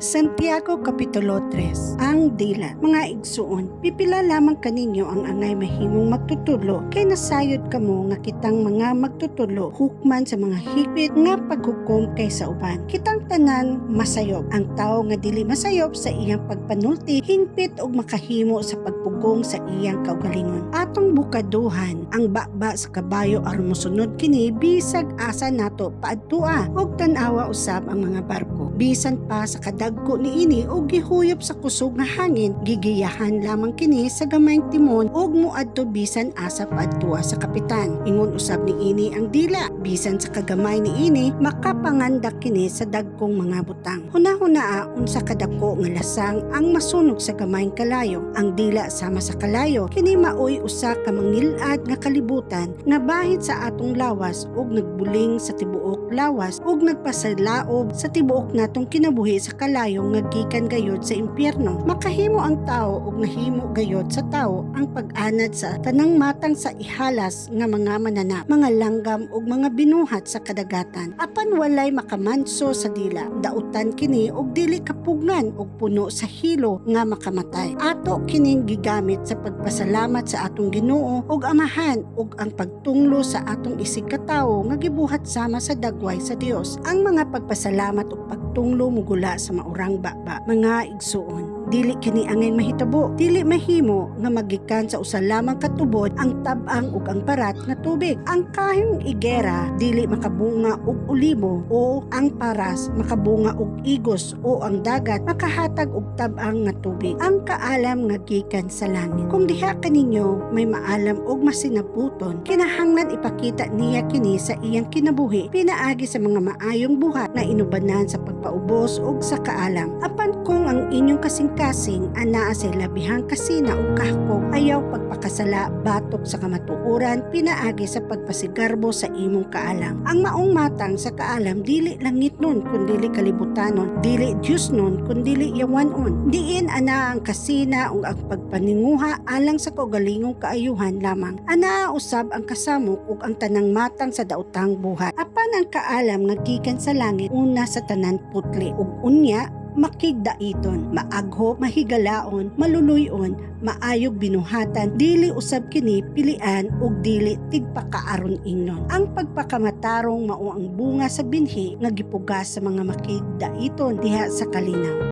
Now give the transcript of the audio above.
Santiago Kapitulo 3. Ang dila. Mga igsuon, pipila lamang kaninyo ang angay mahimong magtutulo, kay nasayod kamo nga kitang mga magtutulo, hukman sa mga higpit nga paghukom kay sa uban. Kitang tanan masayop. Ang tao nga dili masayop sa iyang pagpanulti, hingpit og makahimo sa pagpugong sa iyang kaugalingon. Atong bukaduhan, ang bakba sa kabayo aron mosunod kini bisag asa nato paadtua, og tan-awa usab ang mga barko. Bisan pa sa kadagko niini og gihuyop sa kusog nga hangin, gigiyahan lamang kini sa gamayng timon og muadto bisan asa paadtua sa kapitan. Ingon usab niini ang dila, bisan sa kagamay niini makapangandak kini sa dagkong mga butang. Hunahunaa unsa kadako nga lasang ang masunog sa gamayng kalayo. Ang dila sama sa kalayo, kini maoy usa ka mangilad nga kalibutan nga bahid sa atong lawas og nagbuling sa tibuok lawas og nagpasalaob sa tibuok natong kinabuhi sa kalayo nga gikan gayod sa impyerno. Makahimo ang tao og nahimo gayod sa tao ang pag-anad sa tanang matang sa ihalas nga mga manana, mga langgam ug mga binuhat sa kadagatan. Apan walay makamanso sa dila, dautan kini og dili kapugnan og puno sa hilo nga makamatay. Ato kining gigamit sa pagpasalamat sa atong Ginoo ug Amahan ug ang pagtunglo sa atong isig katawo nga gibuhat sama sa dagway sa Dios. Ang mga pagpasalamat ug pagtunglo mugula sa maurang bakba. Mga igsuon, dili kini angay mahitabo, dili mahimo nga magikan sa usa lamang katubod ang tab-ang ug ang parat nga tubig. Ang kahing igera dili makabunga og ulibo, o ang paras makabunga og igos, o ang dagat makahatag og tab-ang nga tubig. Ang kaalam nga gikan sa langit. Kung diha kaninyo may maalam og masinaputon, kinahanglan ipakita niya kini sa iyang kinabuhi pinaagi sa mga maayong buhat na inubanan sa pagpaubos og sa kaalam. Apan kung ang inyong kasing-kasing anaa sa labihang kasina o kahkog, ayaw pagpakasala batok sa kamatuoran pinaagi sa pagpasigarbo sa imong kaalam. Ang maong matang sa kaalam dili langit nun kundili kalibutanon, dili Dios nun kundili yawanon. Diin ana ang kasina ug ang pagpaninguha alang sa kaugalingong kaayuhan lamang. Anaa usab ang kasamok ug ang tanang matang sa daotang buhat. Apan ang kaalam nga gikan sa langit una sa tanan putli ug unya makigdaiton, maagho, mahigalaon, maluluyon, maayog binuhatan, dili usab kini pilian ug dili tigpakaaron ingnon. Ang pagpakamatarong mao ang bunga sa binhi nga gipugas sa mga makigdaiton diha sa kalinaw.